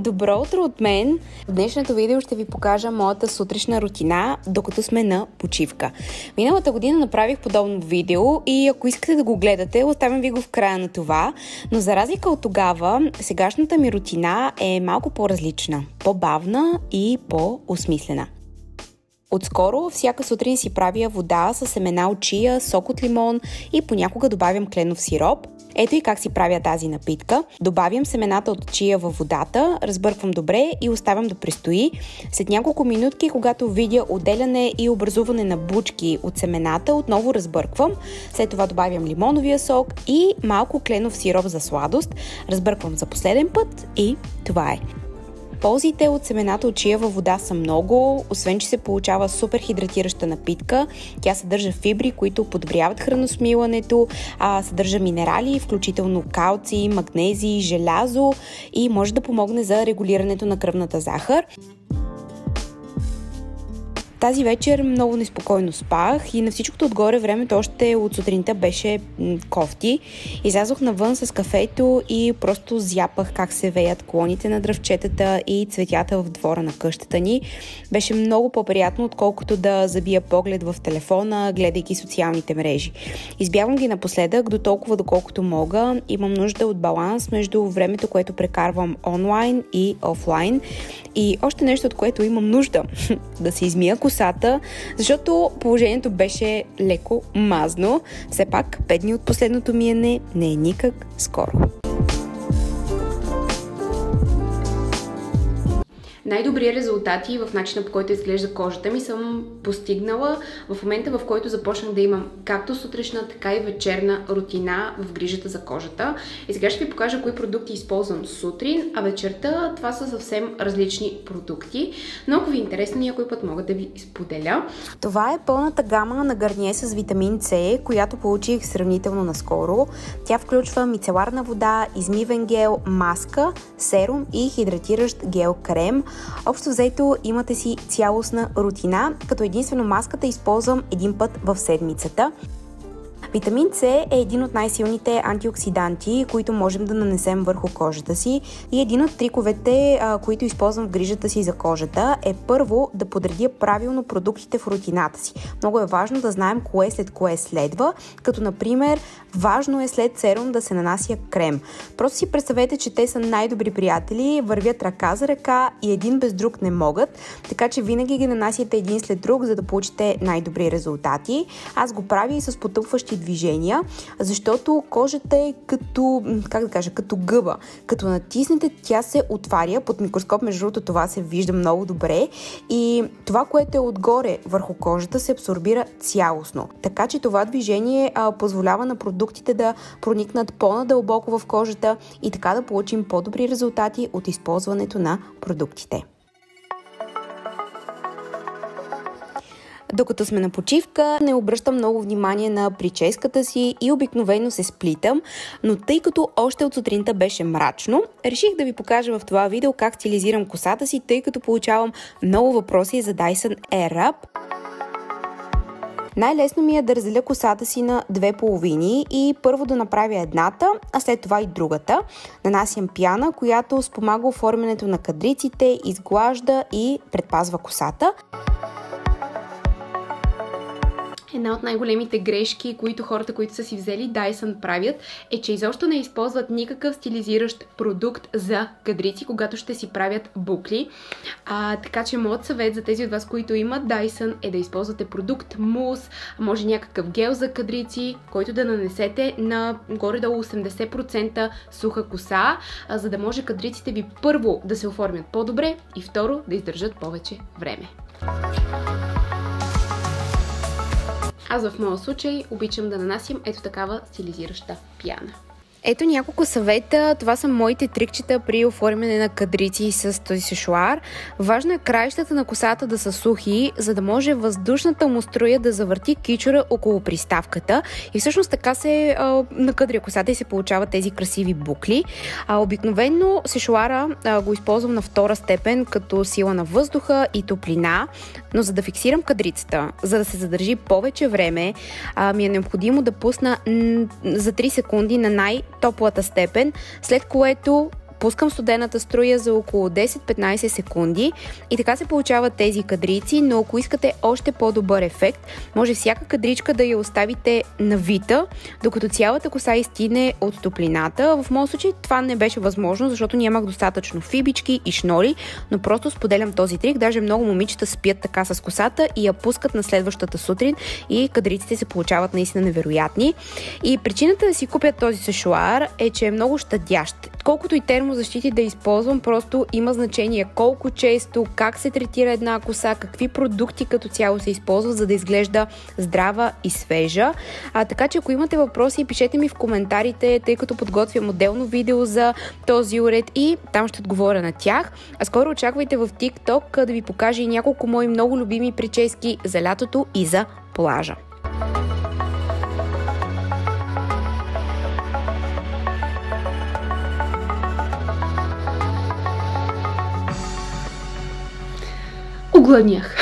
Добро утро от мен! В днешното видео ще ви покажа моята сутрешна рутина, докато сме на почивка. Миналата година направих подобно видео и ако искате да го гледате, оставям ви го в края на това, но за разлика от тогава, сегашната ми рутина е малко по-различна, по-бавна и по-осмислена. Отскоро всяка сутрин си правя вода с семена от чия, сок от лимон и понякога добавям кленов сироп. Ето и как си правя тази напитка. Добавям семената от чия във водата, разбърквам добре и оставям да престои. След няколко минутки, когато видя отделяне и образуване на бучки от семената, отново разбърквам. След това добавям лимоновия сок и малко кленов сироп за сладост. Разбърквам за последен път и това е. Ползите от семената от чия във вода са много, освен че се получава супер хидратираща напитка. Тя съдържа фибри, които подобряват храносмилането, съдържа минерали, включително калций, магнезий, желязо и може да помогне за регулирането на кръвната захар. Тази вечер много неспокойно спах и на всичкото отгоре времето още от сутринта беше кофти. Излязох навън с кафето и просто зяпах как се веят клоните на дръвчетата и цветята в двора на къщата ни. Беше много по-приятно, отколкото да забия поглед в телефона, гледайки социалните мрежи. Избягвам ги напоследък до толкова доколкото мога. Имам нужда от баланс между времето, което прекарвам онлайн и офлайн. И още нещо, от което имам нужда да се измия косата, защото положението беше леко мазно. Все пак 5 дни от последното миене не е никак скоро. Най-добри резултати в начина, по който изглежда кожата ми, съм постигнала в момента, в който започнах да имам както сутрешна, така и вечерна рутина в грижата за кожата. И сега ще ви покажа кои продукти използвам сутрин, а вечерта това са съвсем различни продукти. Но ако ви е интересно, някой път мога да ви споделя. Това е пълната гама на Гарние с витамин С, която получих сравнително наскоро. Тя включва мицеларна вода, измивен гел, маска, серум и хидратиращ гел крем. Общо взето имате си цялостна рутина, като единствено маската използвам един път в седмицата. Витамин С е един от най-силните антиоксиданти, които можем да нанесем върху кожата си. И един от триковете, които използвам в грижата си за кожата, е първо да подредя правилно продуктите в рутината си. Много е важно да знаем кое след кое следва, като например важно е след серум да се нанася крем. Просто си представете, че те са най-добри приятели, вървят ръка за ръка и един без друг не могат, така че винаги ги нанасяте един след друг, за да получите най-добри резултати. Аз го правя и с потупващи движения, защото кожата е като гъба. Като натиснете, тя се отваря. Под микроскоп, между другото, това се вижда много добре и това, което е отгоре върху кожата, се абсорбира цялостно. Така че това движение позволява на продуктите да проникнат по-надълбоко в кожата и така да получим по-добри резултати от използването на продуктите. Докато сме на почивка, не обръщам много внимание на прическата си и обикновено се сплитам, но тъй като още от сутринта беше мрачно, реших да ви покажа в това видео как стилизирам косата си, тъй като получавам много въпроси за Dyson Airwrap. Най-лесно ми е да разделя косата си на две половини и първо да направя едната, а след това и другата. Нанасям пяна, която спомага оформянето на кадриците, изглажда и предпазва косата. Една от най-големите грешки, които хората, които са си взели Dyson правят, е, че изобщо не използват никакъв стилизиращ продукт за кадрици, когато ще си правят букли. Така че моят съвет за тези от вас, които имат Dyson, е да използвате продукт мус, може някакъв гел за кадрици, който да нанесете на горе-долу 80% суха коса, за да може кадриците ви първо да се оформят по-добре и второ да издържат повече време. Аз в моя случай обичам да нанасям ето такава стилизираща пяна. Ето няколко съвета. Това са моите трикчета при оформяне на кадрици с този сешоар. Важно е краищата на косата да са сухи, за да може въздушната му струя да завърти кичура около приставката. И всъщност така се накъдря косата и се получават тези красиви букли. Обикновено сешоара го използвам на втора степен като сила на въздуха и топлина, но за да фиксирам кадрицата, за да се задържи повече време, ми е необходимо да пусна за 3 секунди на най-топлата степен, след което пускам студената струя за около 10-15 секунди и така се получават тези кадрици, но ако искате още по-добър ефект, може всяка кадричка да я оставите навита, докато цялата коса изстигне от топлината. В моят случай това не беше възможно, защото нямах достатъчно фибички и шнори, но просто споделям този трик. Даже много момичета спят така с косата и я пускат на следващата сутрин и кадриците се получават наистина невероятни. И причината да си купя този сешоар е, че е много щадящ. Колкото и термозащити да използвам, просто има значение колко често, как се третира една коса, какви продукти като цяло се използват, за да изглежда здрава и свежа. Така че ако имате въпроси, пишете ми в коментарите, тъй като подготвям отделно видео за този уред и там ще отговоря на тях. А скоро очаквайте в TikTok да ви покажа и няколко мои много любими прически за лятото и за плажа. Огладнях.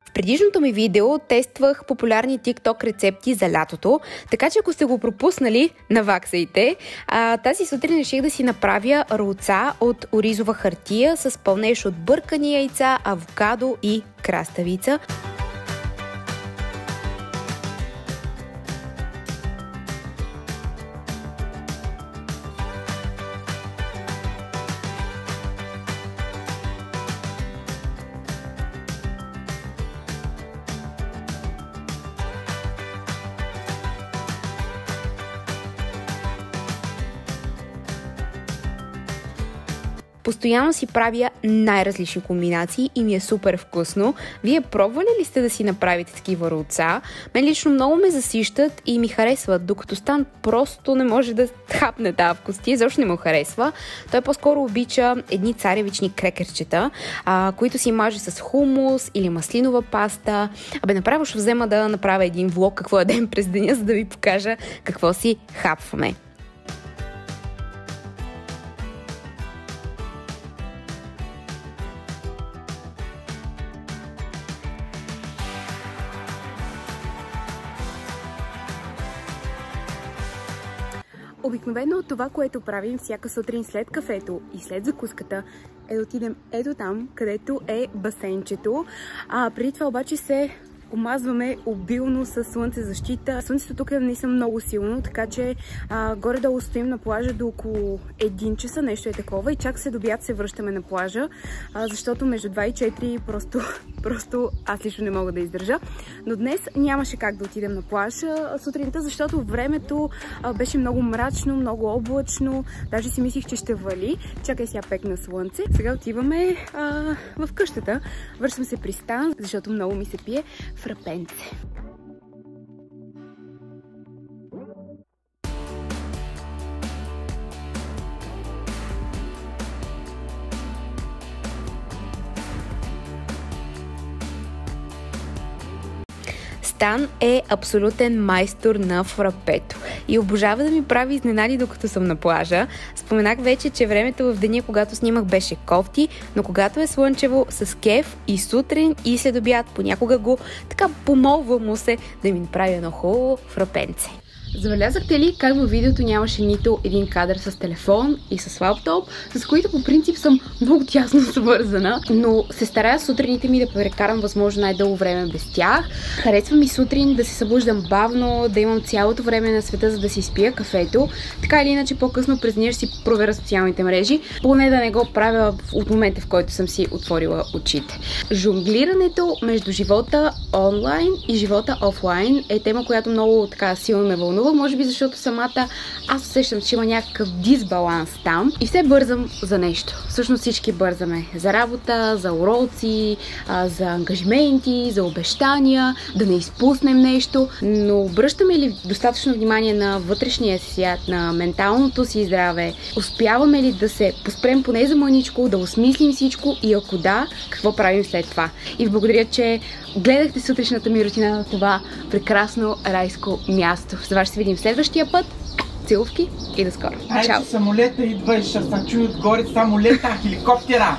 В предишното ми видео тествах популярни TikTok рецепти за лятото, така че ако сте го пропуснали, наваксайте. Тази сутрин реших да си направя ролца от оризова хартия с пълнеж от бъркани яйца, авокадо и краставица. Постоянно си правя най-различни комбинации и ми е супер вкусно. Вие пробвали ли сте да си направите такива ролца? Мен лично много ме засищат и ми харесват, докато Стан просто не може да хапне тази вкусти, защо не му харесва. Той по-скоро обича едни царевични крекерчета, които си маже с хумус или маслинова паста. Направо ще взема да направя един влог какво ядем през деня, за да ви покажа какво си хапваме. Обикновено това, което правим всяка сутрин след кафето и след закуската, е да отидем ето там, където е басейнчето. Преди това обаче се омазваме обилно с слънцезащита. Слънцето тук е наистина много силно, така че горе-долу стоим на плажа до около 1 часа, нещо е такова, и чак след обяд се връщаме на плажа, защото между 2 и 4 просто аз лично не мога да издържа. Но днес нямаше как да отидем на плажа сутринта, защото времето беше много мрачно, много облачно, даже си мислих, че ще вали. Чакай, сега пекна слънце. Сега отиваме в къщата. Връщам се при Стан, защото много ми се пие фрапенце. Стан е абсолютен майстор на фрапето и обожава да ми прави изненади, докато съм на плажа. Споменах вече, че времето в деня, когато снимах, беше кофти, но когато е слънчево, с кеф и сутрин и след обяд, понякога го така помолвам му се да ми направи едно хубаво фрапенце. Забелязахте ли как във видеото нямаше нито един кадър с телефон и с лаптоп, с които по принцип съм много тясно свързана, но се старая сутрините ми да прекарам възможно най-дълго време без тях. Харесва ми сутрин да се събуждам бавно, да имам цялото време на света, за да си спия кафето. Така или иначе по-късно през деня ще си проверя социалните мрежи, поне да не го правя от момента, в който съм си отворила очите. Жонглирането между живота онлайн и живота офлайн е тема, която много така силно ме вълнува. Може би защото самата аз усещам, че има някакъв дисбаланс там и все бързам за нещо. Всъщност всички бързаме за работа, за уроци, за ангажименти, за обещания, да не изпуснем нещо, но обръщаме ли достатъчно внимание на вътрешния свят, на менталното си здраве? Успяваме ли да се поспрем поне за мъничко, да осмислим всичко и ако да, какво правим след това? И ви благодаря, че гледахте сутрешната ми рутина на това прекрасно райско място. С вас ще се видим следващия път. Целувки и до скоро. Чао! Ай, самолета идва и ще се чуи отгоре самолета, хеликоптера!